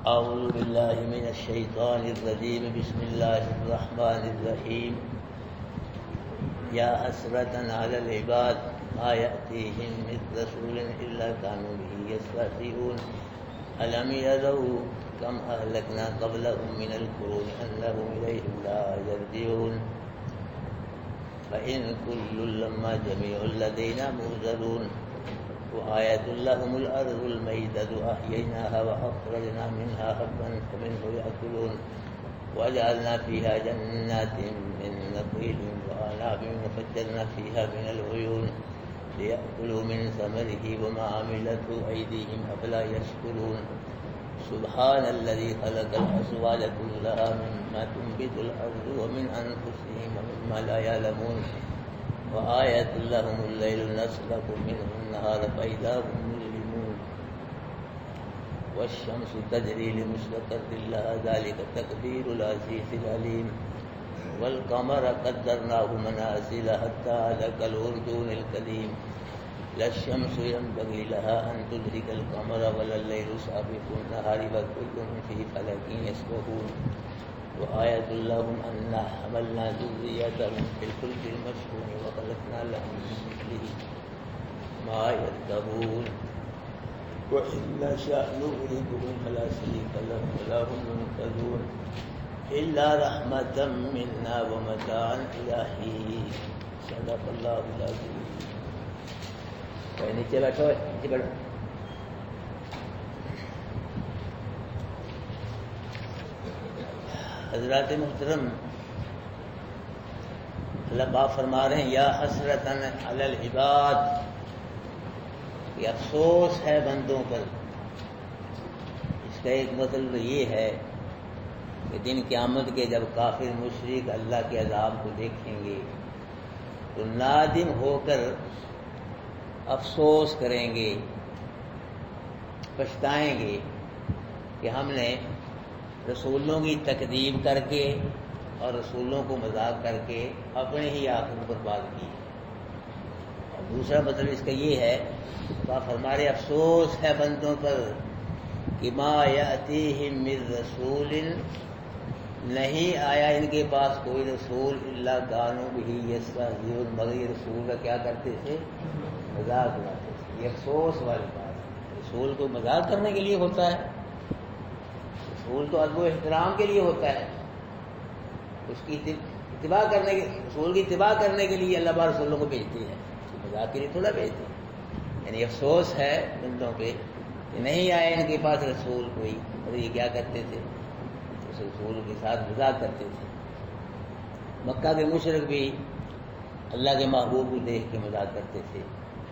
أعوذ بالله من الشيطان الرجيم بسم الله الرحمن الرحيم يا حسرة على العباد ما يأتيهم من رسول إلا كانوا به يستهزئون ألم يروا كم أهلكنا قبلهم من القرون أنهم إليهم لا يرجعون فإن كل لما جميع لدينا محضرون وآية لهم الأرض الميتة أحييناها وأخرجنا منها حبا فمنه يأكلون وجعلنا فيها جنات من نخيل وأعناب وفجرنا فيها من العيون ليأكلوا من ثمره وما عملته أيديهم أفلا يشكرون سبحان الذي خلق الأزواج كلها مما تنبت الأرض ومن أنفسهم ومما لا يعلمون وآية لهم الليل نسلك منه النهار فإذا هم مظلمون والشمس تجري لمستقر لها ذلك تقدير العزيز العليم والقمر قدرناه منازل حتى عاد كالعرجون القديم لا الشمس ينبغي لها أن تدرك القمر ولا الليل سابق النهار وكل في فلك يسبحون وآية لهم أنا حملنا ذريتهم في الفلك المشحون وخلقنا لهم من مثله ما يركبون وإن نشأ نغرقهم فلا شريك لهم ولا هم ينقذون إلا رحمة منا ومتاعا إلى حين صدق الله العظيم. نیچے بیٹھو نیچے بیٹھو. حضرات محترم، اللہ پاک فرما رہے ہیں یا حسرتاً علی العباد، یہ افسوس ہے بندوں پر. اس کا ایک مطلب یہ ہے کہ دن قیامت کے جب کافر مشرک اللہ کے عذاب کو دیکھیں گے تو نادم ہو کر افسوس کریں گے، پچھتائیں گے کہ ہم نے رسولوں کی تکذیب کر کے اور رسولوں کو مذاق کر کے اپنے ہی آخرت برباد کی. اور دوسرا مطلب اس کا یہ ہے کہ ہمارے افسوس ہے بندوں پر کہ ما یأتیہم من رسول، نہیں آیا ان کے پاس کوئی رسول الا کانوا بہ یستہزئون، مگر یہ رسول کا کیا کرتے تھے؟ مذاق اڑاتے تھے. یہ افسوس والی بات ہے. رسول کو مذاق کرنے کے لیے ہوتا ہے، رسول تو ادب و احترام کے لیے ہوتا ہے. اس کی اتباع کرنے کے، رسول کی اتباع کرنے کے لیے اللہ پاک رسولوں کو بھیجتے ہیں، مذاق کے لیے تھوڑا بھیجتے ہیں. یعنی افسوس ہے بندوں پہ کہ نہیں آیا ان کے پاس رسول کوئی، اور یہ کیا کرتے تھے؟ اس رسول کے ساتھ مذاق کرتے تھے. مکہ کے مشرک بھی اللہ کے محبوب کو دیکھ کے مذاق کرتے تھے.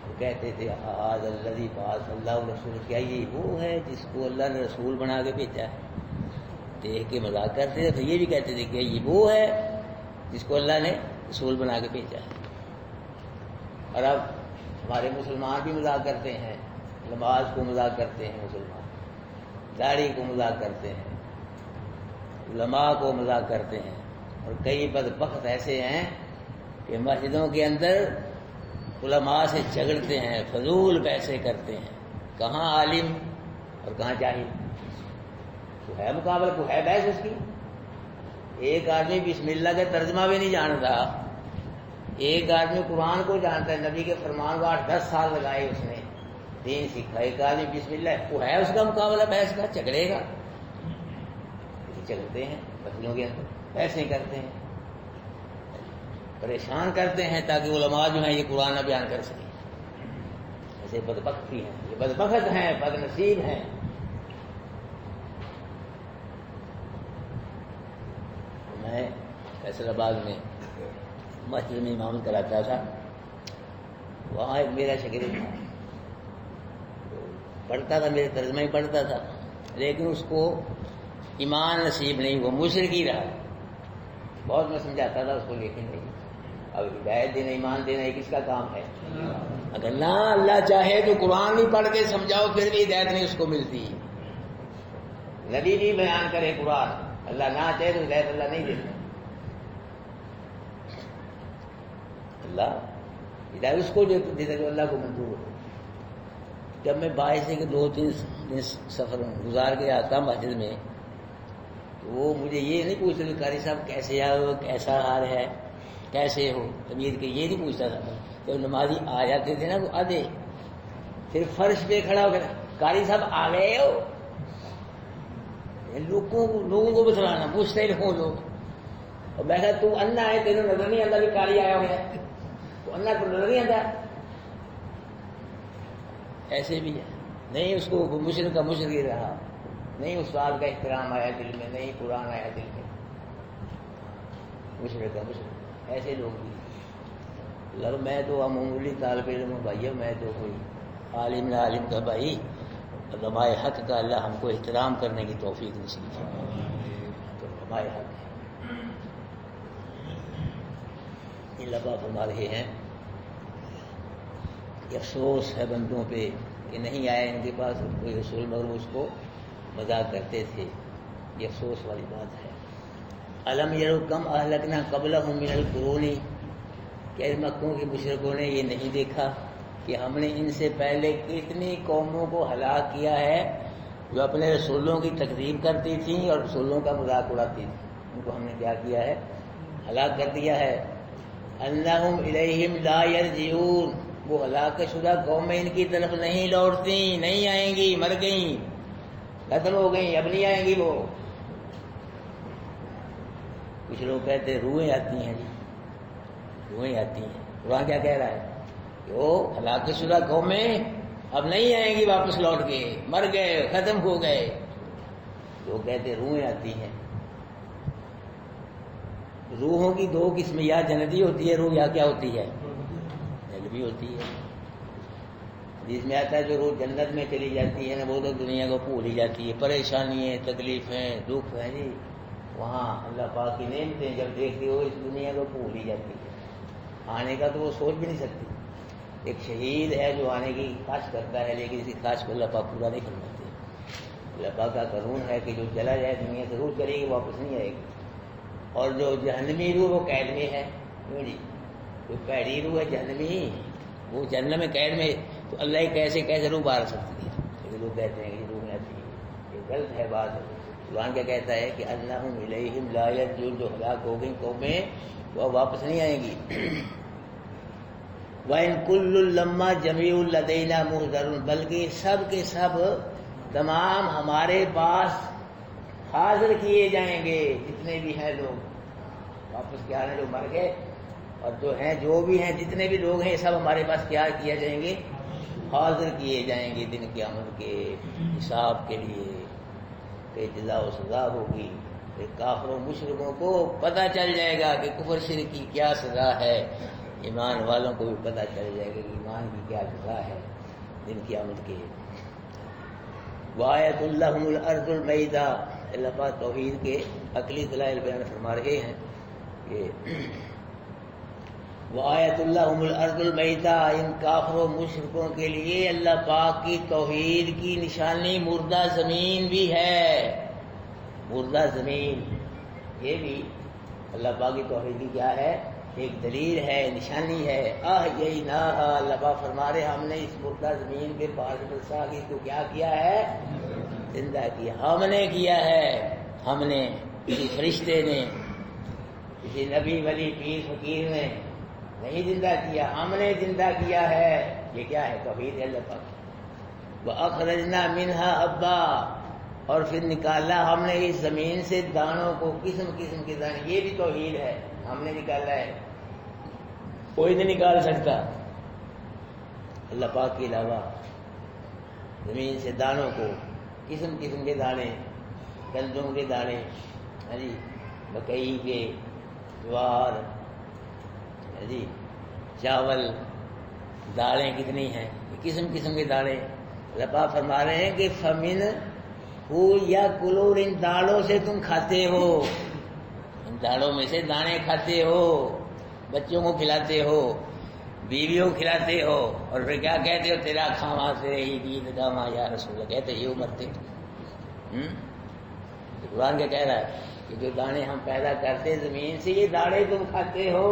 وہ کہتے تھے احاذ الذی بعث اللہ رسول، کیا یہ وہ ہے جس کو اللہ نے رسول بنا کے بھیجا ہے؟ دیکھ کے مذاق کرتے تھے. تو یہ بھی کہتے تھے کہ یہ وہ ہے جس کو اللہ نے رسول بنا کے بھیجا ہے. اور اب ہمارے مسلمان بھی مذاق کرتے ہیں، نماز کو مذاق کرتے ہیں، مسلمان داڑھی کو مذاق کرتے ہیں، علماء کو مذاق کرتے ہیں. اور کئی بدبخت ایسے ہیں کہ مسجدوں کے اندر علماء سے جھگڑتے ہیں، فضول پیسے کرتے ہیں. کہاں عالم اور کہاں جاہل؟ تو ہے مقابلہ، تو ہے بحث اس کی. ایک آدمی بسم اللہ کا ترجمہ بھی نہیں جانتا، ایک آدمی قرآن کو جانتا ہے، نبی کے فرمان کو 8-10 سال لگائے اس نے دین سیکھا. ایک آدمی بسم اللہ، وہ ہے اس کا مقابلہ بحث کا؟ جھگڑے گا. چلتے ہیں مسجدوں کے اندر، پیسے کرتے ہیں، پریشان کرتے ہیں تاکہ علماء جو ہیں یہ قرآن نہ بیان کر سکیں. ایسے بدبخت بھی ہیں، یہ بدبخت ہیں، بد نصیب ہیں. میں فیصل آباد میں مسجد میں امامت کراتا تھا. وہاں ایک میرا شاگرد تھا، پڑھتا تھا، میرے ترجمہ ہی پڑھتا تھا، لیکن اس کو ایمان نصیب نہیں ہوا، مشرک ہی رہا. بہت میں سمجھاتا تھا اس کو، لیکن نہیں. اب ہدایت دینا، ایمان دینا یہ کس کا کام ہے؟ اگر نہ اللہ چاہے تو قرآن بھی پڑھ کے سمجھاؤ پھر بھی ہدایت نہیں اس کو ملتی. نبی بھی بیان کرے قرآن، اللہ نہ چاہے تو ہدایت اللہ نہیں دیتا. اللہ ہدایت اس کو دیتا جو اللہ کو منظور ہو. جب میں باعث ہے کہ دن سفر گزار کے آتا مسجد میں تو وہ مجھے یہ نہیں پوچھتا کہ قاری صاحب کیسے آؤ، کیسا حال ہے، کیسے ہو، طبیعت کے یہ نہیں پوچھتا تھا. جب نمازی آ جاتے تھے نا وہ آدھے پھر فرش پہ کھڑا ہو کر قاری صاحب آ گئے ہو. لوگوں کو بتلانا پوچھتے رہو لوگ. اور میں کہا تو انا ہے، تیرے نظر نہیں آتا کہ قاری آیا ہوا ہے، تو انا تو نظر نہیں آتا. ایسے بھی ہے نہیں، اس کو مشرق کا مشرق ہی رہا، نہیں استاد کا احترام آیا دل میں، نہیں قرآن آیا دل میں، مشرق کا مشرق. ایسے لوگ بھی. میں تو معمولی طالب علم ہوں بھائی، میں تو کوئی عالم نہ عالم کا بھائی. علماء حق کا اللہ ہم کو احترام کرنے کی توفیق نصیب فرمائے. تو علماء حق ہے. اللہ پاک فرما رہے ہیں کہ افسوس ہے بندوں پہ کہ نہیں آیا ان کے پاس کوئی رسول، مگر اس کو مذاق کرتے تھے. یہ افسوس والی بات ہے. الم یرو کم اہلکنا قبلہم من القرون، کہ مکوں کے مشرکوں نے یہ نہیں دیکھا کہ ہم نے ان سے پہلے کتنی قوموں کو ہلاک کیا ہے جو اپنے رسولوں کی تکذیب کرتی تھیں اور رسولوں کا مذاق اڑاتی تھیں. ان کو ہم نے کیا کیا ہے؟ ہلاک کر دیا ہے. انہم الیہم لا یرجعون، وہ ہلاک شدہ قومیں ان کی طرف نہیں لوٹتی، نہیں آئیں گی، مر گئیں، ختم ہو گئیں، اب نہیں آئیں گی وہ. کچھ لوگ کہتے روحیں آتی ہیں جی، روحیں آتی ہیں. قرآن کیا کہہ رہا ہے کہ وہ ہلاک شدہ قومیں اب نہیں آئیں گی واپس لوٹ کے، مر گئے، ختم ہو گئے. لوگ کہتے روحیں آتی ہیں. روحوں کی دو قسم، یا جنتی ہوتی ہے روح، یا کیا ہوتی ہے؟ جنبی ہوتی ہے. جس میں آتا ہے جو روح جنت میں چلی جاتی ہے نا وہ تو دنیا کو بھول ہی جاتی ہے. پریشانیاں، تکلیفیں، دکھ ہیں جی، وہاں اللہ پاک کی نعمتیں جب دیکھتی ہو اس دنیا کو بھول ہی جاتی ہے. آنے کا تو وہ سوچ بھی نہیں سکتی. ایک شہید ہے جو آنے کی خواہش کرتا ہے لیکن اسی خواہش کو اللہ پاک پورا نہیں فرماتے. اللہ پاک کا قانون ہے کہ جو چلا جائے دنیا سے روح چلے گی، واپس نہیں آئے گی. اور جو جہنمی روح وہ قید میں ہے. کیوں جی؟ جو پیڑی روح ہے جہنمی، وہ جہنم میں قید میں، تو اللہ ہی کیسے روح باہر سکتی ہے؟ لیکن لوگ کہتے ہیں کہ روح نہیں آتی ہے. یہ غلط ہے بات. قرآن کیا کہتا ہے کہ انہم الیہم لا یرجعون، جو ہلاک ہو گئی قومیں وہ واپس نہیں آئیں گی. وَإِن كُلٌّ لَمَّا جَمِيعٌ لَدَيْنَا مُحْضَرٌ، بلکہ سب کے سب تمام ہمارے پاس حاضر کیے جائیں گے. جتنے بھی ہیں لوگ واپس کیا ہیں، جو مر گئے اور جو ہیں، جو بھی ہیں، جتنے بھی لوگ ہیں سب ہمارے پاس کیا کیے جائیں گے؟ حاضر کیے جائیں گے دن قیامت کے حساب کے لیے. کہ جزا و سزا ہوگی. کہ کافروں مشرکوں کو پتہ چل جائے گا کہ کفر شرک کی کیا سزا ہے، ایمان والوں کو بھی پتہ چل جائے گا کہ ایمان کی کیا سزا ہے دن قیامت کے. وآیت لہم الارض المیدہ، اللہ پاک توحید کے عقلی دلائل بیان فرما رہے ہیں کہ وآیت لہم الارض المیدہ، ان کافروں مشرکوں کے لیے اللہ پاک کی توحید کی نشانی مردہ زمین بھی ہے. مردہ زمین یہ بھی اللہ پاک کی توحید کی کیا ہے؟ ایک دلیل ہے، نشانی ہے. احییناہا، اللہ پاک فرما رہے ہم نے اس مردہ زمین کے بعد برسا کی کو کیا کیا ہے؟ زندہ کیا. ہم نے کیا ہے، ہم نے، کسی فرشتے نے، کسی نبی ولی پیر فقیر نے نہیں زندہ کیا، ہم نے زندہ کیا ہے. یہ کیا ہے؟ توحید ہے اللہ پاک. وَأَخْرَجْنَا مِنْهَا حَبًّا، اور پھر نکالا ہم نے اس زمین سے دانوں کو، قسم قسم کے دانے. یہ بھی توحید ہے، ہم نے نکالا ہے، کوئی نہیں نکال سکتا اللہ پاک کے علاوہ. زمین سے دانوں کو، قسم قسم کے دانے، گندم کے دانے، جی مکئی کے، جوار، جی چاول، دالیں کتنی ہیں، قسم قسم کے دانے. اللہ پاک فرما رہے ہیں کہ فمن ہو یا کلور، ان دالوں سے تم کھاتے ہو، ان دالوں میں سے دانے کھاتے ہو، بچوں کو کھلاتے ہو، بیویوں کو کھلاتے ہو، اور پھر کیا کہتے ہو؟ تیرا کھاوا سے ہی دین داما یا رسول اللہ، کہتے یہ مرتے. قرآن کیا کہہ رہا ہے کہ جو دانے ہم پیدا کرتے زمین سے، یہ دانے تم کھاتے ہو،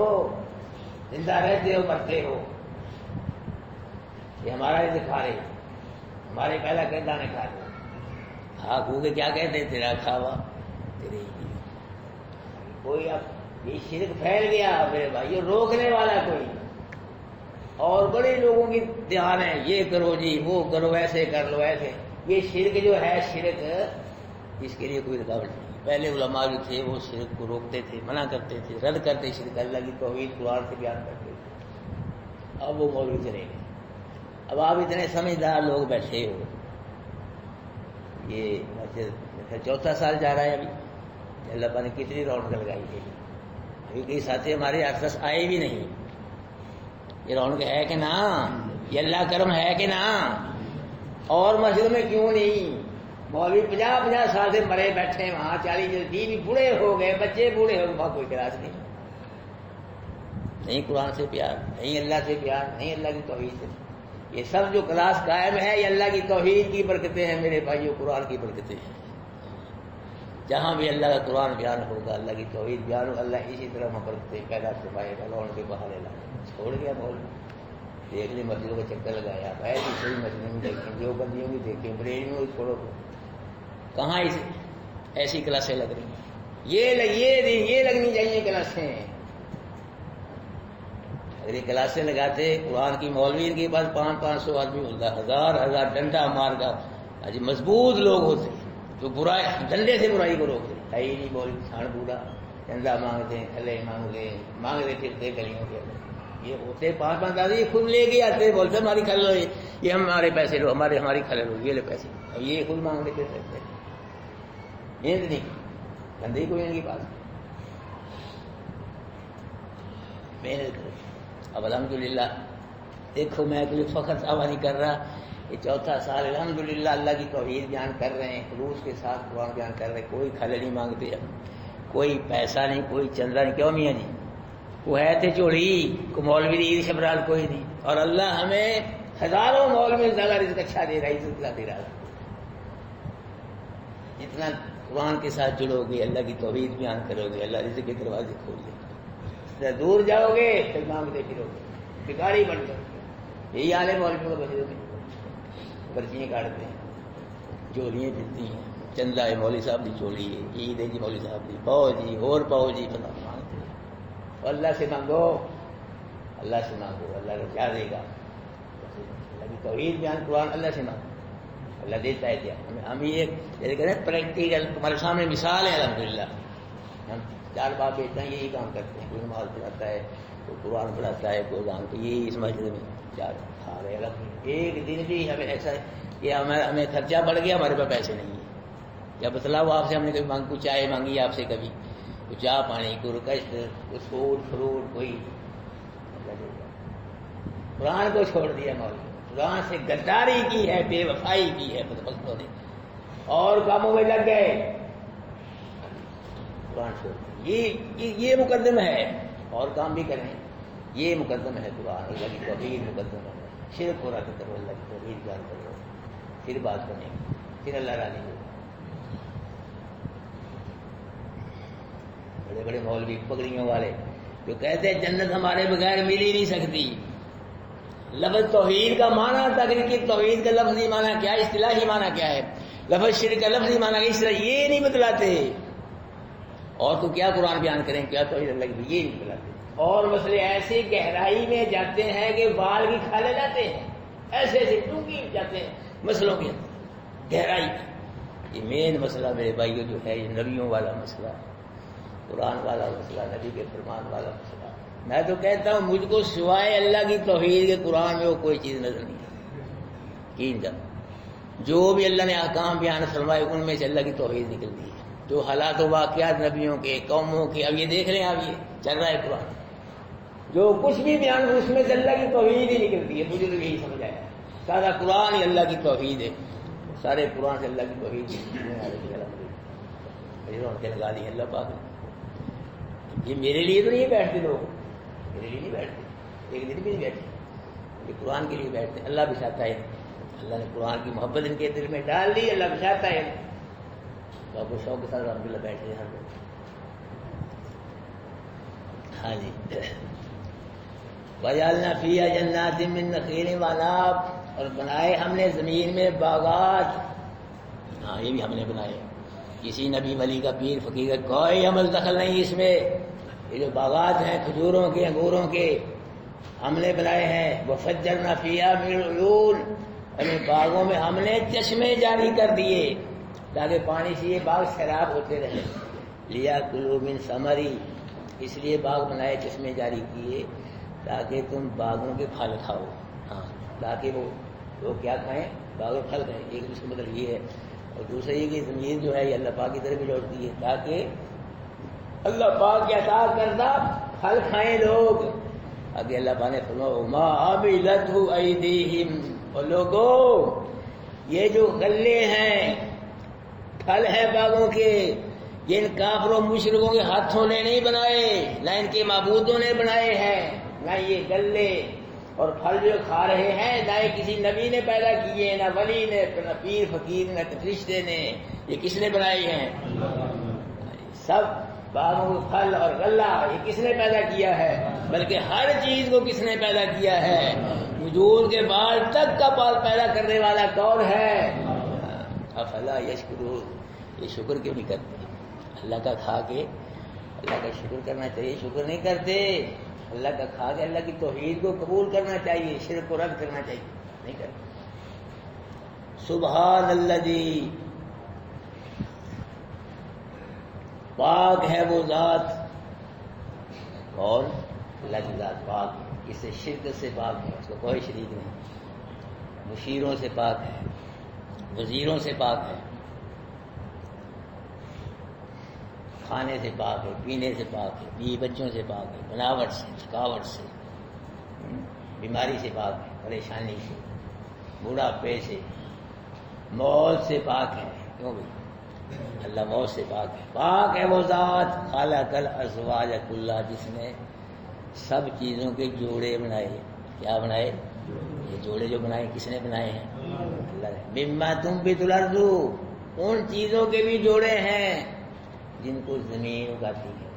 زندہ رہتے ہو، مرتے ہو. یہ ہمارا رزق کھا رہے، ہمارے پیدا کر دانے کھا رہے. ہاں ہو کے کیا کہتے ہیں تیرا کھاوا تیرے ہی کوئی اب یہ شرک پھیل گیا میرے بھائی، یہ روکنے والا کوئی، اور بڑے لوگوں کی دھیان ہے یہ کرو جی وہ کرو ایسے کر لو ایسے. یہ شرک جو ہے شرک اس کے لیے کوئی رکاوٹ نہیں. پہلے علماء جو تھے وہ شرک کو روکتے تھے، منع کرتے تھے، رد کرتے، شرک اللہ کی توحید قرآن سے بیان کرتے تھے. اب وہ مولوی چلے گئے. اب آپ اتنے سمجھدار لوگ بیٹھے ہو، یہ مسجد 4تھا سال جا رہا ہے ابھی، اللہ پاک نے کتنی رونق لگائی ہے. ابھی کئی ساتھی ہمارے 8-10 آئے بھی نہیں. یہ رونق ہے کہ نا؟ یہ اللہ کرم ہے کہ نا؟ اور مسجد میں کیوں نہیں؟ مولوی 50 سال سے مرے بیٹھے ہیں وہاں، 40 بھی بوڑھے ہو گئے، بچے بوڑھے ہو گئے، وہاں کوئی کلاس نہیں قرآن سے پیار، نہیں اللہ سے پیار، نہیں اللہ کی توحید سے. یہ سب جو کلاس قائم ہے یہ اللہ کی توحید کی برکتیں ہیں میرے بھائیوں، قرآن کی برکتیں ہیں. جہاں بھی اللہ کا قرآن بیان ہوگا، اللہ کی توحید بیان ہوگا، اللہ اسی طرح برکتیں پیدا فرمائے گا. لوٹ کے باہر چھوڑ گیا مولوی، دیکھ لی مسجدوں کا چکر لگایا، ایسی صحیح مسجدوں میں دیکھیں، جو بندیوں کی دیکھیں، بریلی میں چھوڑو. کہاں ایسی کلاسیں لگ رہی ہیں؟ یہ لگنی چاہیے کلاسیں. اگر یہ کلاسیں لگاتے قرآن کی، مولوی کے پاس 500 آدمی ہوتا، 1000 ڈنڈا مار کا مضبوط لوگ ہوتے جو برائی ڈنڈے سے برائی کو روکتے. ہے نہیں مولوی چھان بوڑھا، چندہ مانگتے ہیں، کھلے مانگتے پھرتے گلیوں کے. یہ ہوتے 5 آدمی خود لے کے آتے، بولتے ہماری کھل لو، یہ ہمارے پیسے لو، ہماری کھلے لو، یہ لے پیسے. اب یہ خود مانگنے کے سکتے محنت نہیں، بندے ہی کوئی ان کے پاس محنت کرو. اب الحمدللہ دیکھو، میں کوئی فخر دعویٰ نہیں کر رہا، یہ 4تھا سال الحمدللہ اللہ کی توحید بیان کر رہے ہیں، خلوص کے ساتھ قرآن بیان کر رہے ہیں. کوئی کھلے نہیں مانگتے، کوئی پیسہ نہیں، کوئی چندہ نہیں. کیوں میاں جی؟ وہ ہے تھے چوڑی کو مولوی عید شبرال کوئی نہیں، اور اللہ ہمیں ہزاروں مولوی زیادہ رزق اچھا دے رہا ہے، عزت دے رہا ہے. جتنا قرآن کے ساتھ جڑو گے، اللہ کی توحید بیان کرو گے، اللہ رزق کے دروازے کھول دے گا. دور جاؤ گے پھر مانگتے پھرو گے، بھکاری بن جاؤ گے. یہی حال ہے مولویوں کا مسجد میں، پرچیاں کاٹتے ہیں، چولیاں پھرتی ہیں. چندہ ہے مولوی صاحب کی چولی ہے، عید ہے جی مولوی صاحب کی، پاؤ جی اور پاؤ جی پتہ مانگتے ہیں. اللہ سے مانگو، اللہ سے مانگو، اللہ کو کیا دے گا؟ اللہ کی توحید بیان قرآن اللہ سے مانگو، اللہ دیتا ہے. کیا ہم یہ جیسے کہتے ہیں پریکٹیکل، تمہارے سامنے مثال ہے. الحمدللہ ہم 4 باپ بیٹے ہیں، یہی کام کرتے ہیں. کوئی نماز پڑھاتا ہے، کوئی قرآن پڑھاتا ہے، کوئی کام. تو یہی اس مسجد میں 4 کھا رہے ہیں. ایک دن بھی ہمیں ایسا کہ ہمیں خرچہ بڑھ گیا، ہمارے پاس پیسے نہیں ہیں. یا بتلاؤ آپ سے ہم نے کبھی کوئی چائے مانگی آپ سے، کبھی کوئی چاہ پانی، کوئی رکشت، کوئی فروٹ کوئی. قرآن کو چھوڑ دیا مولوی، قرآن سے غداری کی ہے، بے وفائی کی ہے بدبختوں نے، اور کاموں میں لگ گئے. قرآن چھوڑ دیا. یہ مقدم ہے، اور کام بھی کریں. یہ مقدم ہے قرآن، اللہ کی توحید مقدم ہے. شرک کو رد کرو، اللہ کی توحید بیان کرو، پھر بات بنے گی، پھر اللہ راضی ہوگا. بڑے بڑے مولوی پگڑیوں والے جو کہتے ہیں جنت ہمارے بغیر مل ہی نہیں سکتی. لفظ توحید کا معنی، تقریر کی توحید کا لفظی معنی کیا ہے، اصطلاحی معنی کیا ہے، لفظ شرک کا لفظی معنی اس طرح یہ نہیں بتلاتے. اور تو کیا قرآن بیان کریں، کیا توحید اللہ کی، یہ نہیں بتلاتے. اور مسئلے ایسی گہرائی میں جاتے ہیں کہ بال کی کھالے جاتے ہیں، ایسے ایسے ڈونگی جاتے ہیں مسئلوں کے اندر گہرائی میں. یہ مین مسئلہ میرے بھائیوں جو ہے، یہ نبیوں والا مسئلہ، قرآن والا مسئلہ، نبی کے فرمان والا مسئلہ. میں تو کہتا ہوں مجھ کو سوائے اللہ کی توحید کے قرآن میں وہ کوئی چیز نظر نہیں ہے. جو بھی اللہ نے احکام بیان فرمائے ان میں سے اللہ کی توحید نکلتی ہے. جو حالات و واقعات نبیوں کے، قوموں کے، اب یہ دیکھ لیں، اب یہ چل رہا ہے قرآن، جو کچھ بھی بیان اس میں سے اللہ کی توحید ہی نکلتی ہے. مجھے تو یہی سمجھ آیا، سارا قرآن ہی اللہ کی توحید ہے، سارے قرآن سے اللہ کی توحید لگا دی اللہ پاک نے. یہ میرے لیے تو نہیں بیٹھتے لوگ، میرے لیے نہیں بیٹھتے، ایک دن بھی نہیں بیٹھتے. یہ قرآن کے لیے بیٹھتے. اللہ بچاتا ہے، اللہ نے قرآن کی محبت ان کے دل میں ڈال دی، اللہ بچاتا ہے. تو آپ کو شوق کے ساتھ الحمدللہ بیٹھتے ہیں ہر لوگ. ہاں جی. وَجَعَلْنَا فِيهَا جَنَّاتٍ مِّن نَخِيلٍ وَأَعْنَابٍ، اور بنائے ہم نے زمین میں باغات ہاں یہ بھی ہم نے بنائے. کسی نبی ولی کا پیر فقیر کا کوئی عمل دخل نہیں اس میں. یہ جو باغات ہیں کھجوروں کے انگوروں کے ہم نے بنائے ہیں. وفجرنا فیہا من العیون، اور ان باغوں میں ہم نے چشمے جاری کر دیے تاکہ پانی سے یہ باغ سیراب ہوتے رہے. لیاکلوا من ثمرہ، اس لیے باغ بنائے چشمے جاری کیے تاکہ تم باغوں کے پھل کھاؤ. ہاں تاکہ وہ لوگ کیا کھائیں؟ باغ پھل کھائیں. ایک اس کا مطلب یہ ہے. اور دوسرا یہ کہ زمین جو ہے یہ اللہ پاک کی طرف بھی لوٹتی ہے تاکہ اللہ پاک کے عطا کردہ پھل کھائیں لوگ. آگے اللہ پاک نے فرمایا وما عملتہ ایدیہم، اور لوگوں یہ جو غلے ہیں پھل ہیں باغوں کے، یہ ان کافروں مشرکوں کے ہاتھوں نے نہیں بنائے، نہ ان کے معبودوں نے بنائے ہیں، نہ یہ غلے اور پھل جو کھا رہے ہیں نہ یہ کسی نبی نے پیدا کیے، نہ ولی نے، نہ پیر فقیر، نہ فرشتے نے. یہ کس نے بنائی ہیں؟ سب باغوں کے پھل اور غلہ یہ کس نے پیدا کیا ہے؟ بلکہ ہر چیز کو کس نے پیدا کیا ہے؟ وجود کے بال تک کا بال پیدا کرنے والا کون ہے؟ افلا یشکرون، یہ شکر کیوں نہیں کرتے؟ اللہ کا کھا کے اللہ کا شکر کرنا چاہیے، شکر نہیں کرتے. اللہ کا کھا کے اللہ کی توحید کو قبول کرنا چاہیے، شرک کو رد کرنا چاہیے، نہیں کرتے. سبحان الذی، پاک ہے وہ ذات. اور اللہ کی ذات پاک ہے، اس سے شرک سے پاک ہے، اس کو کوئی شریک نہیں. مشیروں سے پاک ہے، وزیروں سے پاک ہے، کھانے سے پاک ہے، پینے سے پاک ہے، بیوی بچوں سے پاک ہے، بناوٹ سے، تھکاوٹ سے، بیماری سے پاک ہے، پریشانی سے، بڑھاپے سے، موت سے پاک ہے. کیوں بھائی؟ اللہ موت سے پاک ہے. پاک ہے وہ ذات خلق الازواج کلھا، جس نے سب چیزوں کے جوڑے بنائے. کیا بنائے؟ یہ جوڑے جو بنائے کس نے بنائے ہیں؟ اللہ نے. مما تنبت الارض، ان چیزوں کے بھی جوڑے ہیں جن کو زمین اگاتی ہے.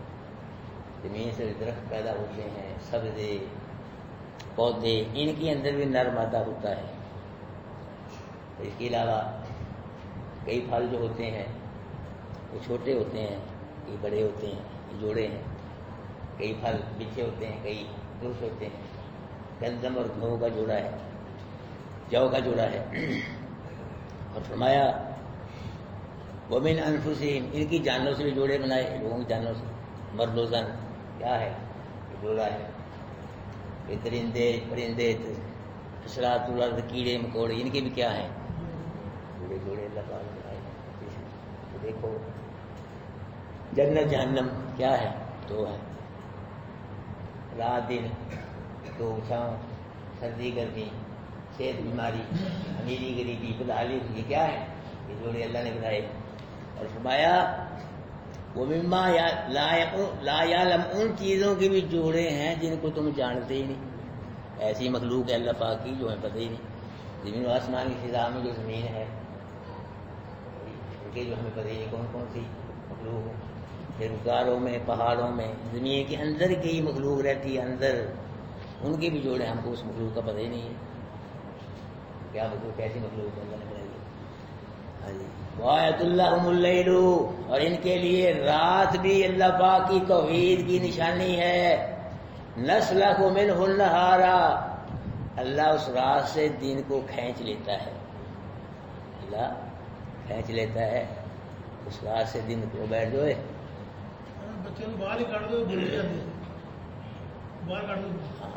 زمین سے درخت پیدا ہوتے ہیں، سبزے پودے، ان کے اندر بھی نر مادہ ہوتا ہے. اس کے علاوہ کئی پھل جو ہوتے ہیں وہ چھوٹے ہوتے ہیں، کئی بڑے ہوتے ہیں، یہ جوڑے ہیں. کئی پھل بچھے ہوتے ہیں، کئی درست ہوتے ہیں. گندم اور گھوں کا جوڑا ہے، جو کا جوڑا ہے. اور فرمایا ومن انفسہم، ان کی جانوں سے بھی جوڑے بنائے، لوگوں کی جانوں سے. مرد و زن کیا ہے؟ یہ جوڑا ہے. یہ درندے پرندے، حشرات الارض، کیڑے مکوڑے، ان کے بھی کیا ہیں؟ جوڑے جوڑے اللہ تعالیٰ نے بنائے. دیکھو جنت جہنم کیا ہے؟ دو ہے. رات دن، دو چھاؤں، سردی گرمی، صحت بیماری، امیری غریبی، بدحالی، یہ کیا ہے؟ یہ جوڑے اللہ نے بنائے. اور فرمایا وہ مما لا یعلم، ان چیزوں کے بھی جوڑے ہیں جن کو تم جانتے ہی نہیں. ایسی مخلوق ہے اللہ پاک کی جو ہمیں پتہ ہی نہیں. زمین و آسمان کی فضا میں جو زمین ہے ان کے جو ہمیں پتہ ہی نہیں کون کون سی مخلوق ہے. پھر غاروں میں، پہاڑوں میں، زمین کے اندر کی مخلوق رہتی ہے اندر، ان کے بھی جوڑے ہم کو اس مخلوق کا پتہ ہی نہیں ہے. کیا مخلوق، کیسی مخلوق ہے اللہ نے بنائی ہے. ہاں جی. وآیت اللہم اللیل، اور ان کے لیے رات بھی اللہ پاک کی توحید کی نشانی ہے. نسلخ منہ النہار، اللہ اس رات سے دن کو کھینچ لیتا ہے. اللہ کھینچ لیتا ہے اس رات سے دن کو. بیٹھ جو ہے بچے کو باہر ہی کاٹ دو، باہر کاٹ دو.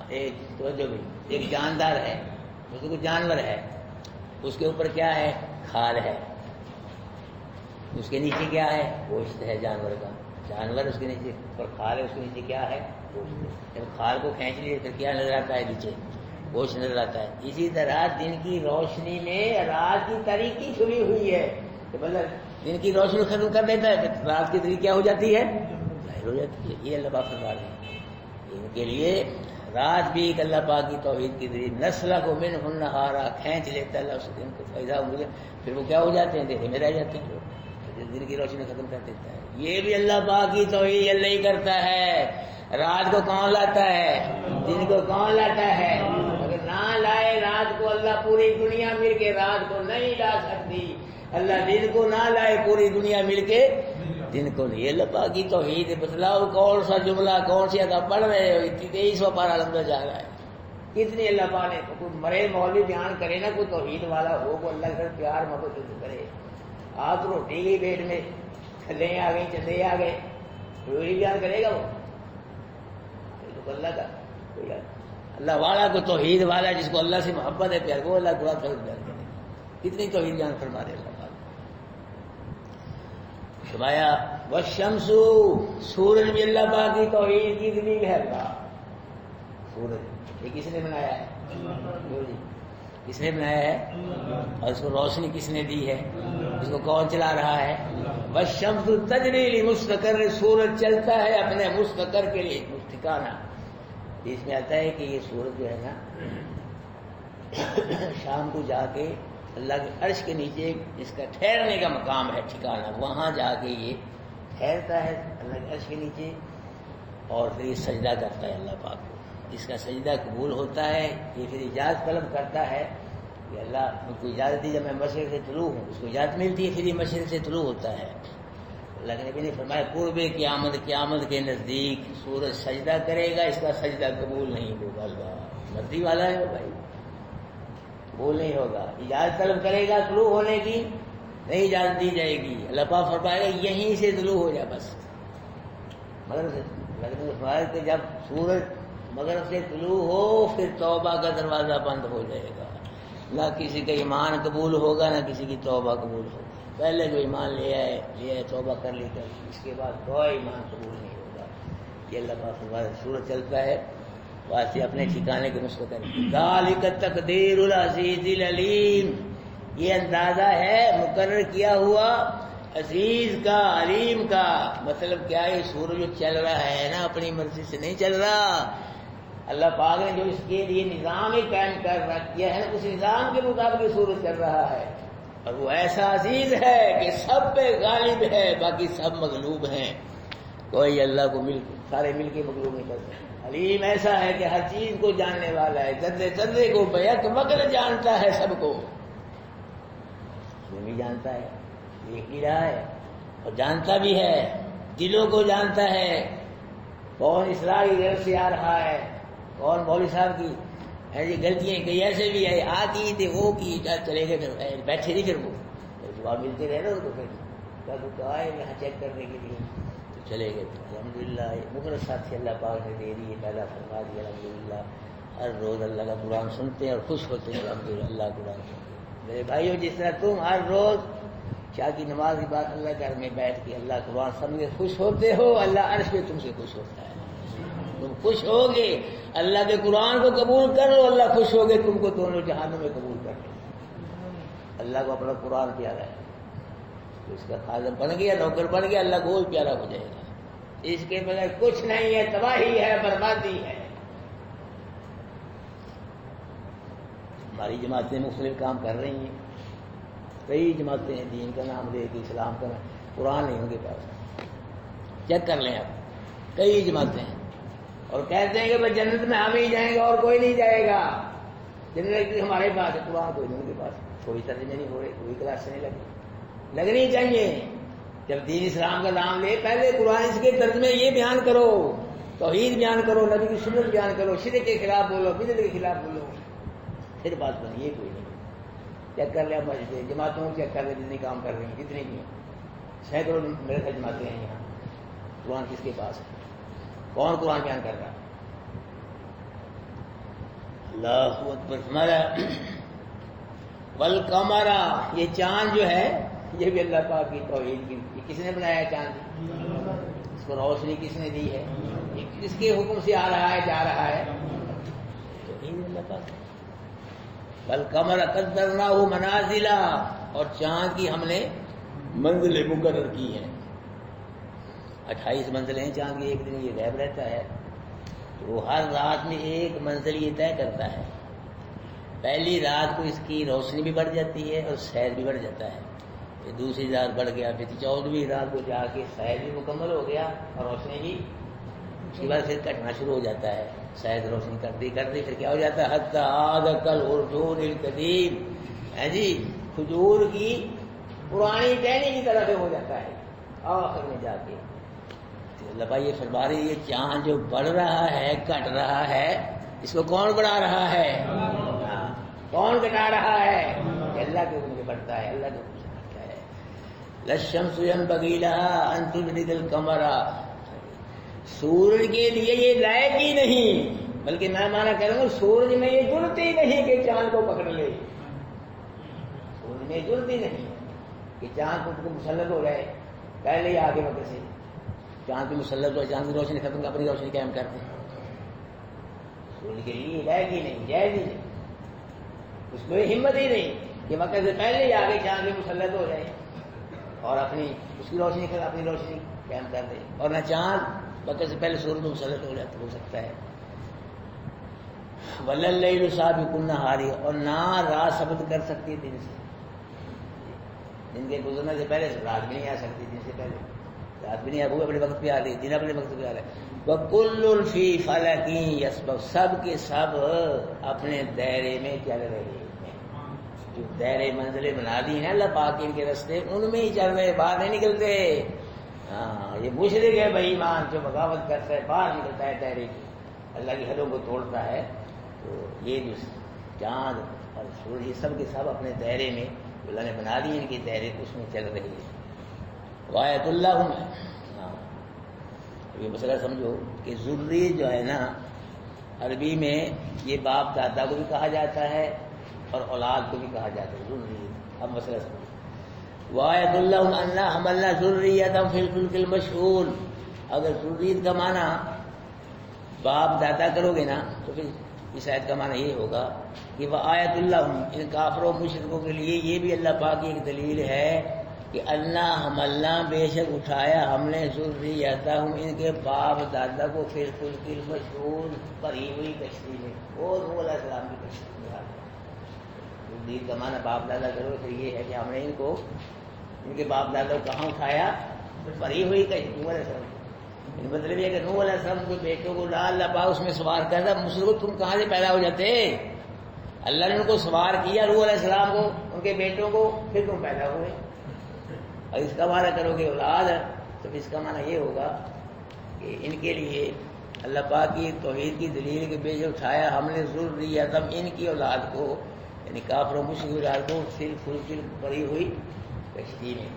ایک تو جو بھی ایک جاندار ہے، اس کو جانور ہے، اس کے اوپر کیا ہے؟ کھال ہے. اس کے نیچے کیا ہے؟ گوشت ہے جانور کا. جانور اس کے نیچے اوپر کھال ہے، اس کے نیچے کیا ہے؟ گوشت. جب کھال کو کھینچ لیے پھر کیا نظر آتا ہے؟ نیچے گوشت نظر آتا ہے. اسی طرح دن کی روشنی میں رات کی تاریکی چھپی ہوئی ہے. مطلب دن کی روشنی ختم کر دیتا ہے پھر رات کی تاریکی کیا ہو جاتی ہے؟ ظاہر ہو جاتی ہے. یہ اللہ پاک فرما رہے ہیں. ان کے لیے رات بھی ایک اللہ پاک کی توحید کی ذریعے. نسلخ منہ النہار، کھینچ لیتا ہے اللہ اس دن کو. فیضا مجھے پھر وہ کیا ہو جاتے ہیں؟ دیکھے میں رہ جاتے ہیں. دن کی روشنی ختم کر دیتا ہے. یہ بھی اللہ پاک کی توحید اللہ ہی کرتا ہے. رات کو کون لاتا ہے؟ دن کو کون لاتا ہے؟ اگر نہ لائے رات کو اللہ، پوری دنیا مل کے رات کو نہیں لا سکتی. اللہ دن کو نہ لائے پوری دنیا مل کے دن کو نہیں. اللہ پاک کی توحید بتلاؤ کون سا جملہ کون سی ادا پڑھ رہے ہو؟ 23واں پارہ لمبا جا رہا ہے. کتنی اللہ پاک نے کوئی مرے مولوی بیان کرے نا، کوئی توحید والا ہو، کوئی اللہ کا پیار محبت کرے. آپ روٹی کی پیٹ میں تھلے آ گئی چندے آ گئے، وہی بیان کرے گا وہ اللہ کا کوئی اللہ والا کو توحید والا جس کو اللہ سے محبت ہے پیار، وہ اللہ قرآن بیان کرے. کتنی توحید بیان فرما دے اللہ پاک. فرمایا والشمس، سورج بھی اللہ پاک کی توحید کی دلیل ہے. اللہ سورج یہ کس نے بنایا ہے؟ کس نے بنایا ہے؟ اور اس کو روشنی کس نے دی ہے؟ اس کو کون چلا رہا ہے؟ والشمس تجری لمستقر، سورج چلتا ہے اپنے مستقر کے لیے، ٹھکانہ. اس میں آتا ہے کہ یہ سورج جو ہے نا شام کو جا کے اللہ کے عرش کے نیچے اس کا ٹھہرنے کا مقام ہے، ٹھکانہ، وہاں جا کے یہ ٹھہرتا ہے اللہ کے عرش کے نیچے، اور پھر یہ سجدہ کرتا ہے اللہ پاک کو. اس کا سجدہ قبول ہوتا ہے. یہ پھر اجازت طلب کرتا ہے کہ اللہ مجھ کو اجازت دی، جب میں مشرق سے طلوع ہوں اس کو اجازت ملتی ہے، پھر یہ مشرق سے طلوع ہوتا ہے. اللہ کے نبی نے فرمایا قرب قیامت کے نزدیک سورج سجدہ کرے گا، اس کا سجدہ قبول نہیں ہوگا. اللہ مرضی والا ہے بھائی، قبول نہیں ہوگا. اجازت طلب کرے گا طلوع ہونے کی، نہیں اجازت دی جائے گی. اللہ پاک فرمائے گا یہیں سے طلوع ہو جائے بس. مگر فرمایا کہ جب سورج مغرب سے طلوع ہو پھر توبہ کا دروازہ بند ہو جائے گا. نہ کسی کا ایمان قبول ہوگا نہ کسی کی توبہ قبول ہوگی. پہلے جو ایمان لے آئے توبہ کر لی کر، اس کے بعد کوئی ایمان قبول نہیں ہوگا. یہ اللہ کا فرمان. سورج چلتا ہے واسطے اپنے ٹھکانے کے مستقر. ذالک تقدیر العزیز العلیم، یہ اندازہ ہے مقرر کیا ہوا عزیز کا، علیم کا. مطلب کیا ہے؟ سورج جو چل رہا ہے نا اپنی مرضی سے نہیں چل رہا. اللہ پاک نے جو اس کے لیے نظام ہی قائم کر رکھا ہے، اس نظام کے مطابق یہ سورج چل رہا ہے. اور وہ ایسا عزیز ہے کہ سب پہ غالب ہے، باقی سب مغلوب ہیں. کوئی اللہ کو سارے مل کے مغلوب نہیں کرتے. علیم ایسا ہے کہ ہر چیز کو جاننے والا ہے، ذرے ذرے کو بیک وقت جانتا ہے، سب کو بھی جانتا ہے. دیکھ بھی رہا ہے اور جانتا بھی ہے، دلوں کو جانتا ہے. کون اسرائیل کی طرف سے آ رہا ہے، کون مولوی صاحب کی ایسی غلطیاں کئی ایسے بھی ہے، آ کی تھے وہ کی، چلے گئے پھر بیٹھے نہیں، پھر وہ جواب ملتے رہے نا ان کو. پھر کیا آئے یہاں چیک کرنے کے لیے تو چلے گئے. الحمدللہ مفرد ساتھی اللہ پاک نے دے دی، پیدا فرما دیا. الحمدللہ ہر روز اللہ کا قرآن سنتے ہیں اور خوش ہوتے ہیں. الحمدللہ اللہ قرآن سنتے ہیں. میرے بھائیوں جس طرح تم ہر روز شاہ کی نماز کے بعد اللہ گھر میں بیٹھ کے اللہ قرآن سن کے خوش ہوتے ہو، اللہ عرش پہ تم سے خوش ہوتا ہے. تم خوش ہوگے اللہ کے قرآن کو قبول کر لو، اللہ خوش ہوگے تم کو دونوں جہانوں میں قبول کر لو. اللہ کو اپنا قرآن پیارا ہے، اس کا خادم بن گیا، نوکر بن گیا، اللہ کو بھی پیارا ہو جائے گا. اس کے بغیر کچھ نہیں ہے، تباہی ہے، بربادی ہے. ہماری جماعتیں مختلف کام کر رہی ہیں، کئی جماعتیں ہیں دین کا نام لے کے، اسلام کا نام، قرآن نہیں ان کے پاس. چیک کر لیں آپ، کئی جماعتیں ہیں اور کہتے ہیں کہ بھائی جنت میں ہم ہی جائیں گے اور کوئی نہیں جائے گا. جنت ہمارے پاس ہے، قرآن کوئی نہیں ان کے پاس. کوئی ترجمے نہیں ہو رہے، کوئی کلاس سے نہیں لگنی چاہیے. جب دین اسلام کا نام لے پہلے قرآن اس کے ترجمے یہ بیان کرو، توحید بیان کرو، نبی کی سنت بیان کرو، شرک کے خلاف بولو، بدعت کے خلاف بولو، پھر بات بنی. یہ کوئی نہیں. چیک کر لیا مسجد جماعتوں چیک کر لیں جتنی کام کر رہی ہیں، جتنی بھی ہیں، سینکڑوں میرے خیال جماعتیں ہیں یہاں. قرآن کس کے پاس ہے؟ کون قرآن بیان کر رہا ہے؟ اللہ اکبر. ہمارا والقمر، یہ چاند جو ہے یہ بھی اللہ پاک کی توحید کی. یہ کس نے بنایا ہے چاند؟ اس کو روشنی کس نے دی ہے؟ یہ کس کے حکم سے آ رہا ہے جا رہا ہے؟ توحید اللہ پاک. والقمر قدرناہ منازل، اور چاند کی ہم نے منزلیں مقرر کی ہیں. 28 منزلیں ہیں چاند کی. ایک دن یہ غائب رہتا ہے تو ہر رات میں ایک منزل یہ طے کرتا ہے. پہلی رات کو اس کی روشنی بھی بڑھ جاتی ہے اور سیر بھی بڑھ جاتا ہے. پھر دوسری رات بڑھ گیا، پھر 14ویں رات کو جا کے سیر بھی مکمل ہو گیا اور روشنی بھی. اس کے بعد پھر کٹنا شروع ہو جاتا ہے. شاید روشنی کرتی پھر کیا ہو جاتا ہے؟ حتی عاد کالعرجون القدیم. ہے جی، کھجور کی پرانی ٹہنی کی طرح سے ہو جاتا ہے آخر میں جا کے۔ اللہ بھائی یہ فرما رہی ہے چاند جو بڑھ رہا ہے گھٹ رہا ہے اس کو کون بڑھا رہا ہے؟ کون گھٹا رہا ہے؟ اللہ کے حکم سے بڑھتا ہے، اللہ کے حکم سے بڑھتا ہے۔ للشمس ينبغي لها ان تدرك القمر، سورج کے لیے یہ لائق ہی نہیں، بلکہ میں مانا کروں گا سورج میں یہ جرت ہی نہیں کہ چاند کو پکڑ لے، سورج میں جرت ہی نہیں کہ چاند کو مسلط ہو جائے پہلے ہی آگے وقت سے چاند کی مسلط ہو، چاند کی روشنی ختم کر اپنی روشنی قائم کر دیں، سورج کے لیے لائق ہی نہیں، جائز ہی نہیں، اس کو یہ ہمت ہی نہیں کہ وقت سے پہلے ہی آگے چاند کی مسلط ہو جائے اور اپنی اس کی روشنی کر اپنی روشنی قائم کر دے، اور نہ چاند وقت سے پہلے سورج مسلط ہو جاتا ہو سکتا ہے۔ وَلَلَّيْلُ سَابِقُ النَّهَارِ، اور نہ رات سبق کر سکتی ہے دن سے، دن کے گزرنے سے پہلے رات بھی نہیں آ سکتی، دن سے پہلے رات بھی نہیں آ، وہ اپنے وقت پہ آ رہی، دن اپنے وقت پہ آ رہا ہے۔ وَكُلٌّ فِي فَلَكٍ يَسْبَحُونَ، سب کے سب اپنے دائرے میں چل رہے ہیں، جو دائرے منزلیں بنا دی ہیں اللہ پاک ان کے رستے ان میں ہی چل رہے، باہر نہیں نکلتے۔ ہاں یہ مشرک ہے بھائی ایمان جو بغاوت کرتا ہے باہر نکلتا ہے دائرے کی، اللہ کی حدوں کو توڑتا ہے، تو یہ جو چاند اور سورج یہ سب کے سب اپنے دائرے میں اللہ نے بنا دی ان کے دائرے اس میں چل رہی ہے۔ وآیت اللہ میں یہ مسئلہ سمجھو کہ ذری جو ہے نا عربی میں یہ باپ دادا کو بھی کہا جاتا ہے اور اولاد کو بھی کہا جاتا ہے ذری۔ اب مسئلہ سمجھو وآیت اللہ انا حملنا ذریۃ فی الفلک المشحون، اگر ذریت کا معنی باپ دادا کرو گے نا تو پھر اس آیت کا معنی یہ ہوگا کہ وہ آیت اللہ ان کافروں مشرکوں کے لیے یہ بھی اللہ پاک کی ایک دلیل ہے کہ اللہ حملنا بے شک اٹھایا ہم نے ذریتہم ان کے باپ دادا کو پھر الفلک المشحون بھری ہوئی کشتی میں، اور نوح علیہ السلام کی کشتی میں ذریت کا معنی باپ دادا کرو پھر یہ ہے کہ ہم نے ان کے باپ دادا کو کہاں اٹھایا؟ بھری ہوئی کشتی نوح علیہ السلام، مطلب یہ کہ نوح علیہ السلام کے بیٹوں کو اللہ پاک اس میں سوار کرتا، مشرکو تم کہاں سے پیدا ہو جاتے؟ اللہ نے ان کو سوار کیا نوح علیہ السلام کو ان کے بیٹوں کو، پھر تم پیدا ہوئے۔ اور اس کا معنی کرو گے اولاد تو اس کا معنی یہ ہوگا کہ ان کے لیے اللہ پاک کی توحید کی دلیل کے بیچ اٹھایا ہم نے ذریتہم ان کی اولاد کو، یعنی کافر مشرک اولاد کو صرف بھری ہوئی کشتی میں۔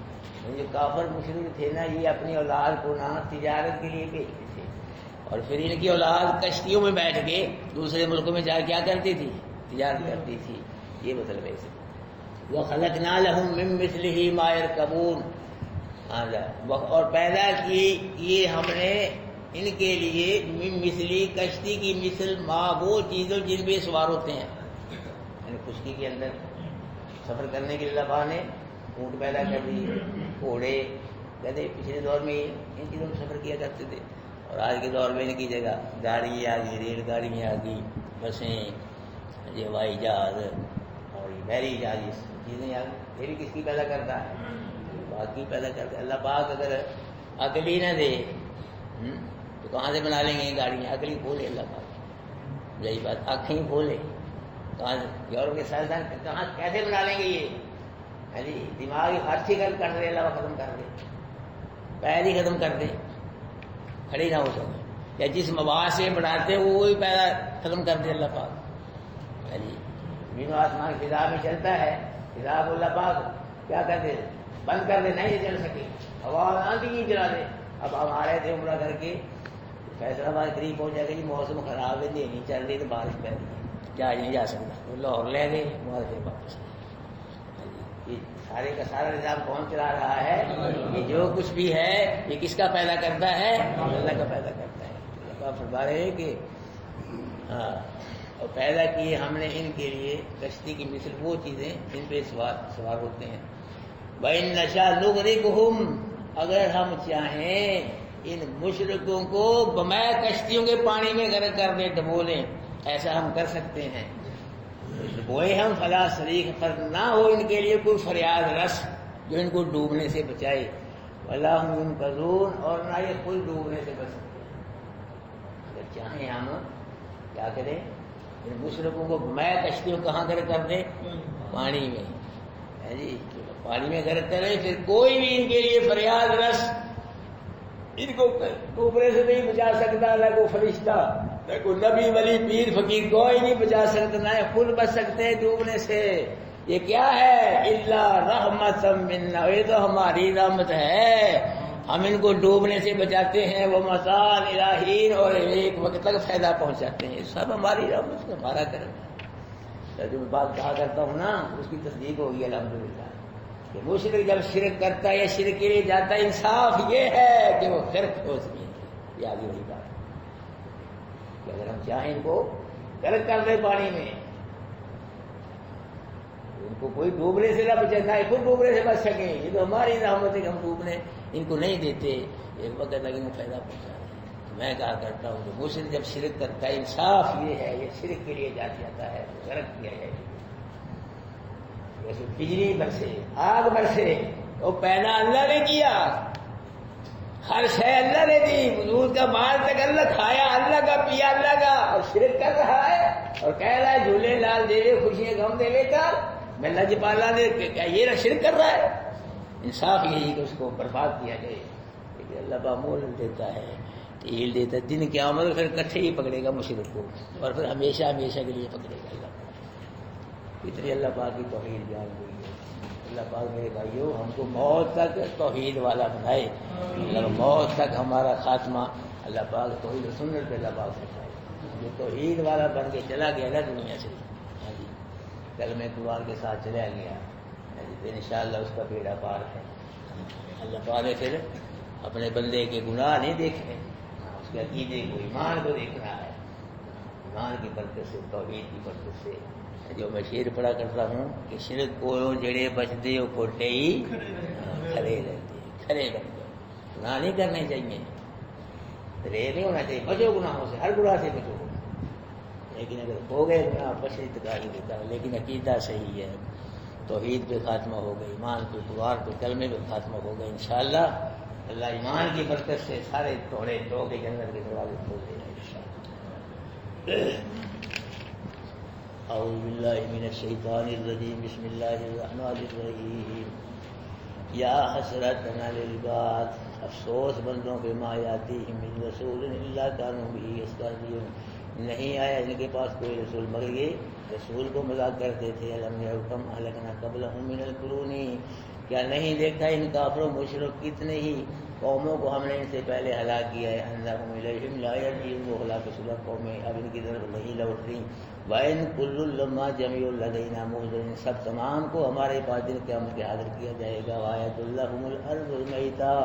جو کافر مشرک تھے نا یہ اپنی اولاد کو نہ تجارت کے لیے بھیجتے تھے، اور پھر ان کی اولاد کشتیوں میں بیٹھ کے دوسرے ملکوں میں جا کیا کرتی تھی؟ تجارت کرتی تھی۔ یہ مطلب ہے اسے وَخَلَقْنَا لَهُم مِّن مِّثْلِهِ مَا يَرْكَبُونَ، اور پیدا کیے ہم نے ان کے لیے من مثلی کشتی کی مثل ما وہ چیزوں جن پہ سوار ہوتے ہیں، یعنی خشکی کے اندر سفر کرنے کے لیے اللہ پاک نے اونٹ پیدا کر دی، گھوڑے کہتے پچھلے دور میں ان چیزوں میں سفر کیا کرتے تھے، اور آج کے دور میں ان کی جگہ گاڑی آ گئی، ریل گاڑیاں آ گئی، بسیں، ہوائی جہاز اور بحری جہاز چیزیں آ گئی۔ یہ بھی کس کی پیدا کرتا ہے؟ باقی پیدا کرتا ہے۔ اللہ پاک اگر عقل ہی نہ دے تو کہاں سے بنا لیں گے گاڑیاں؟ عقل ہی کھولے اللہ پاک، یہی بات، آنکھیں ہی کھولے، کہاں یورپ کے سائنسدان کہاں کیسے بنا لیں گے یہ؟ جی دماغ ہی خرچ ہی کر دے اللہ ختم کر دے، پیر ہی ختم کر دے، کھڑے نہ ہو سکے، یا جس مواد سے بناتے ہیں وہی پیدا ختم کر دے اللہ پاک۔ جی زمین و آسمان فضا میں چلتا ہے، فضا کو اللہ پاک کیا کر دے؟ بند کر دے، نہیں چل سکے، ہوا آندھی ہی چلا دے۔ اب ہم آ رہے تھے عمرہ کر کے، فیصلہ آباد قریب پہنچ جائے گا جی موسم خراب ہے، نہیں چل رہی تو بارش پہ جہاز نہیں جا سکتا، لاہور لے گئے وہاں سے واپس۔ یہ سارے کا سارا نظام کون چلا رہا ہے؟ یہ جو کچھ بھی ہے یہ کس کا پیدا کرتا ہے؟ اللہ کا پیدا کرتا ہے۔ اللہ کا فرما رہے ہیں کہ اور پیدا کیے ہم نے ان کے لیے کشتی کی مثل وہ چیزیں جن پہ سوار ہوتے ہیں۔ وَإِن نَشَأْ نُغْرِقْهُمْ، اگر ہم چاہیں ان مشرکوں کو بمے کشتیوں کے پانی میں غرق کر دیں، ڈبولیں، ایسا ہم کر سکتے ہیں۔ ڈبوئے ہم فلا صریخ، پر نہ ہو ان کے لیے کوئی فریاد رس جو ان کو ڈوبنے سے بچائے، ولا هم ينقذون، اور نہ یہ خود ڈوبنے سے بچ سکتے۔ اگر چاہیں ہم کیا کریں؟ ان مشرکوں کو بمے کشتیوں کہاں غرق کر دیں؟ پانی میں، جی پانی میں غرقتے رہے، پھر کوئی بھی ان کے لیے فریاد رس ان کو ڈوبنے سے نہیں بچا سکتا، نہ کوئی فرشتہ، نہ کوئی نبی ولی پیر فقیر، کوئی نہیں بچا سکتا، نہ خود بچ سکتے ہیں ڈوبنے سے۔ یہ کیا ہے؟ الا رحمت منا، یہ تو ہماری رحمت ہے، ہم ان کو ڈوبنے سے بچاتے ہیں، وہ متاع الی حین، اور ایک وقت تک فائدہ پہنچاتے ہیں، سب ہماری رحمت، ہمارا کرم ہے۔ جو میں بات کہا کرتا ہوں نا، اس کی تصدیق ہوگی الحمدللہ کہ مشرک جب شرک کرتا ہے یا شرک کے لیے جاتا ہے، انصاف یہ ہے کہ وہ غرق ہو سکے۔ یہ آگے وہی بات ہے کہ اگر ہم چاہیں ان کو غرق کر دیں پانی میں، ان کو کوئی ڈوبنے سے نہ بچے، نہ خود ڈوبنے سے بچ سکیں، یہ تو ہماری رحمت ہے کہ ہم ڈوبنے ان کو نہیں دیتے، ایک وقت تک ان کو فائدہ پہنچا رہے ہیں۔ میں کہا کرتا ہوں کہ مشرک جب شرک کرتا ہے، انصاف یہ ہے، یہ شرک کے لیے جاتا ہے تو غرق کیا جائے۔ جیسے بجلی برسے، آگ برسے، وہ پیدا اللہ نے کیا، ہر شے اللہ نے دی، وجود کا مال تک اللہ کھایا، اللہ کا پیا اللہ کا، اور شرک کر رہا ہے اور کہہ رہا ہے جھولے لال دے دے خوشیاں غم دے لے کر میں لج پالا دے، کیا یہ شرک کر رہا ہے؟ انصاف یہی کہ اس کو برباد کیا جائے، لیکن اللہ معمول دیتا ہے، ڈھیل دیتا ہے، دن کے عمل پھر کٹھے ہی پکڑے گا مشرک کو، اور پھر ہمیشہ ہمیشہ کے لیے پکڑے گا اللہ۔ اتنی اللہ پاک کی توحید بیان ہوئی ہے۔ اللہ پاک میرے بھائیوں ہم کو موت تک توحید والا بنائے، اللہ موت تک ہمارا خاتمہ اللہ پاک توحید و سنت پہ اللہ پاک سکھائے، جو توحید والا بن کے چلا گیا نا دنیا سے، کلمہ قرآن کے ساتھ چلا گیا، انشاءاللہ اس کا بیڑا پار ہے۔ اللہ پاک نے پھر اپنے بندے کے گناہ نہیں دیکھنے، اس کے عقیدے کو، ایمان کو دیکھنا ہے، ایمان کی برکت سے، توحید کی برکت سے۔ جو میں شعر پڑھا کرتا ہوں کہ شرک کو جڑے بچتے ہو کھوٹے ہی کھڑے رہتے، کھڑے بنتے، گناہ نہیں کرنے چاہیے، رے نہیں ہونا چاہیے، بچو گناہوں سے، ہر گناہ سے بچو، لیکن اگر ہو گئے گناہ بچنے تکاری دیتا ہے، لیکن عقیدہ صحیح ہے، توحید پہ خاتمہ ہو گئے، ایمان پہ، دوار پہ، کلمے پہ خاتمہ ہو گئے، انشاءاللہ اللہ ایمان کی برکت سے سارے توڑے کے جنت کے دروازے کھول دے گا انشاءاللہ۔ اعوذ باللہ من الشیطان الرجیم، بسم اللہ الرحمن الرحیم۔ یا حسرتنا للعباد، افسوس بندوں کے ما یاتیہم من رسول الا کانوا بہ یستہزئون، نہیں آیا ان کے پاس کوئی رسول مگر یہ رسول کو مذاق کرتے تھے۔ الم یرکم اہلکنا قبلہم من القرون، کیا نہیں دیکھا ان کافروں مشرک کتنے ہی قوموں کو ہم نے ان سے پہلے ہلاک کیا ہے، انہم الیہم لا یرجعون، وہ ہلاک شدہ قومیں اب ان کی طرف نہیں لوٹ رہی۔ وَإِن كُلٌّ لَمَّا جَمِيعٌ لَدَيْنَا مُحْضَرُونَ، سب تمام کو ہمارے پاس دن قیامت کے حاضر کیا جائے گا۔ وَآيَةٌ لَّهُمُ الْأَرْضُ الْمَيْتَةُ،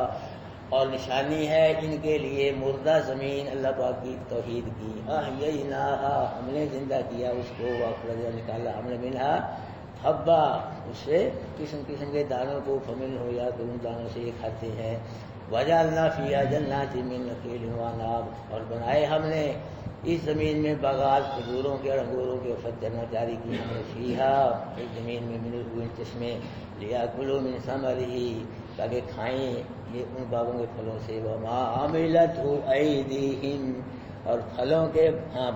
اور نشانی ہے ان کے لیے مردہ زمین اللہ پاک کی توحید کی۔ أَحْيَيْنَاهَا، ہم نے زندہ کیا اس کو، وَأَخْرَجْنَا نکالا ہم نے مِنْهَا حَبًّا، اس سے قسم قسم کے دانوں کو، فَمِنْهُ يَأْكُلُونَ، دانوں سے یہ کھاتے ہیں۔ وَجَعَلْنَا فِيهَا جَنَّاتٍ مِّن نَخِيلٍ وَأَعْنَابٍ، اور بنائے ہم نے اس زمین میں باغات کھجوروں کے اور انگوروں کے، وفجرنا جاری کی ہم نے فیہا، اس زمین میں من العیون چشمے، لیاکلوا من ثمرہ، تاکہ کھائیں یہ ان باغوں کے پھلوں سے، وما عملتہ ایدیہم، اور پھلوں کے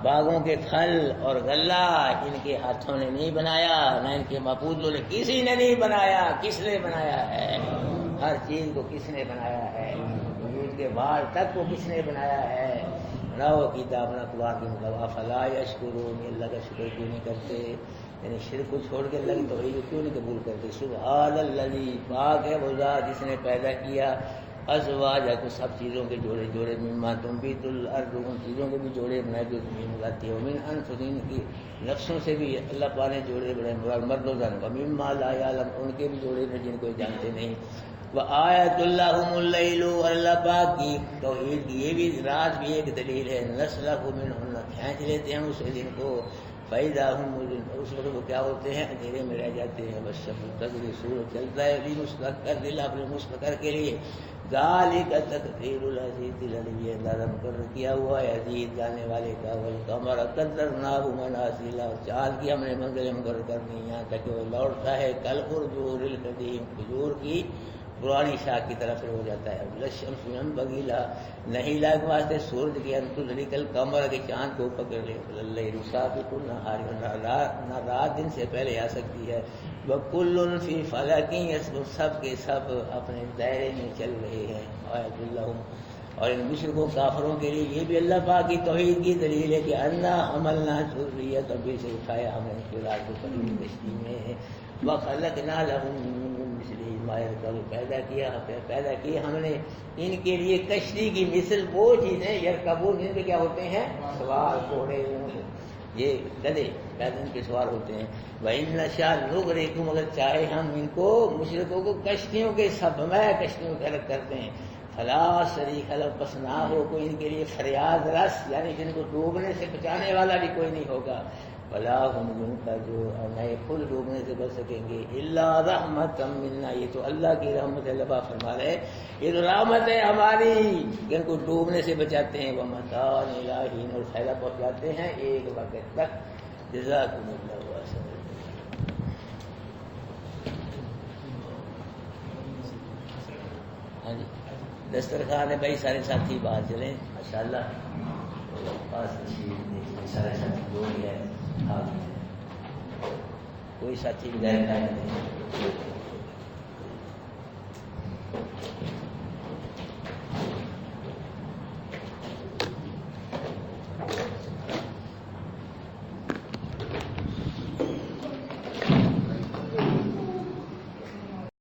باغوں کے پھل اور غلہ ان کے ہاتھوں نے نہیں بنایا، نہ ان کے مقبوضوں نے، کسی نے نہیں بنایا۔ کس نے بنایا ہے؟ ہر چیز کو کس نے بنایا ہے؟ وجود کے بال تک کو کس نے بنایا ہے؟ نو کتاب نہ قرآن کی مطلب افلا یشکرون، اللہ کا شکر کیوں نہیں کرتے؟ یعنی شرک کو چھوڑ کے اللہ کی توحید کو کیوں نہیں قبول کرتے؟ سبحان الذی، پاک ہے وہ ذات جس نے پیدا کیا ازواج کو، سب چیزوں کے جوڑے جوڑے، مما تنبت الارض، ان چیزوں کے بھی جوڑے بنائے جو زمین اگاتی ہے، ومن انفسہم، کی نفسوں سے بھی اللہ پاک نے جوڑے بنائے، مرد و زن، ومما لا یعلم، ان کے بھی جوڑے ہیں جن کو جانتے نہیں۔ وآیۃ لہم اللیل، اور اللہ پاک کی توحید کی یہ بھی رات بھی ایک دلیل ہے، نسلخ منہ، کھینچ لیتے ہیں اس دن کو، فإذا ہم مظلمون، اس وقت وہ کیا ہوتے ہیں؟ اندھیرے میں رہ جاتے ہیں۔ والشمس تجری، سورج چلتا ہے لمستقر للہ، اپنے مستقر کے لیے، ذالک تقدیر العزیز العلیم، یہ اندازہ مقرر کیا ہوا ہے عزیز جانے والے کا۔ والقمر قدرناہ منازل، اور چاند کی ہم نے منزلیں مقرر کرنی یہاں تک کہ وہ لوٹتا ہے کالعرجون القدیم، کھجور کی پرانی شاخ کی طرف ہو جاتا ہے. لشمس بگیلا نہیں لاگ واسطے سورج کے انتل کمر کے چاند کو پکڑ لے. اللہ رسافق النہار نہ رات دن سے پہلے آ سکتی ہے. وکل فی فلک یسبحون سب کے سب اپنے دائرے میں چل رہے ہیں. آیت اللہ. اور ان مشرکوں کافروں کے لیے یہ بھی اللہ پاک کی توحید کی دلیل ہے کہ انا عملنا ذریت ابھی سے اٹھایا ہم نے ان کے رات کو پڑی کشتی میں. وخلقنا لهم مثلی ما يركبون پیدا کیے ہم نے ان کے لیے کشتی کی مثل وہ چیزیں یرکبون جن کے کیا ہوتے ہیں سوار گھوڑے یہ گدھے پیدا ان کے سوار ہوتے ہیں. وَإِن نَشَأْ نُغْرِقْهُمْ اگر چاہے ہم ان کو مشرکوں کو کشتیوں کے سب میں کشتیوں کے الگ کرتے ہیں. فلا شریک لہ پس نہ ہو کوئی ان کے لیے فریاد رس یعنی جن کو ڈوبنے سے بچانے والا بھی کوئی نہیں ہوگا. ولا هم ينقذون اور نئے خود ڈوبنے سے بچ سکیں گے. الا رحمت منا یہ تو اللہ کی رحمت ہے. اللہ فرما رہے یہ تو رحمت ہے ہماری کہ ان کو ڈوبنے سے بچاتے ہیں. ومتاع الی حین اور فائدہ پہنچاتے ہیں ایک وقت تک. جزاکم اللہ خیر. ہاں جی دسترخوان ہے بھائی سارے ساتھی باہر چلیں ماشاءاللہ. سارے ساتھی جو بھی ہے کوئی ساتھی بغیر نہیں.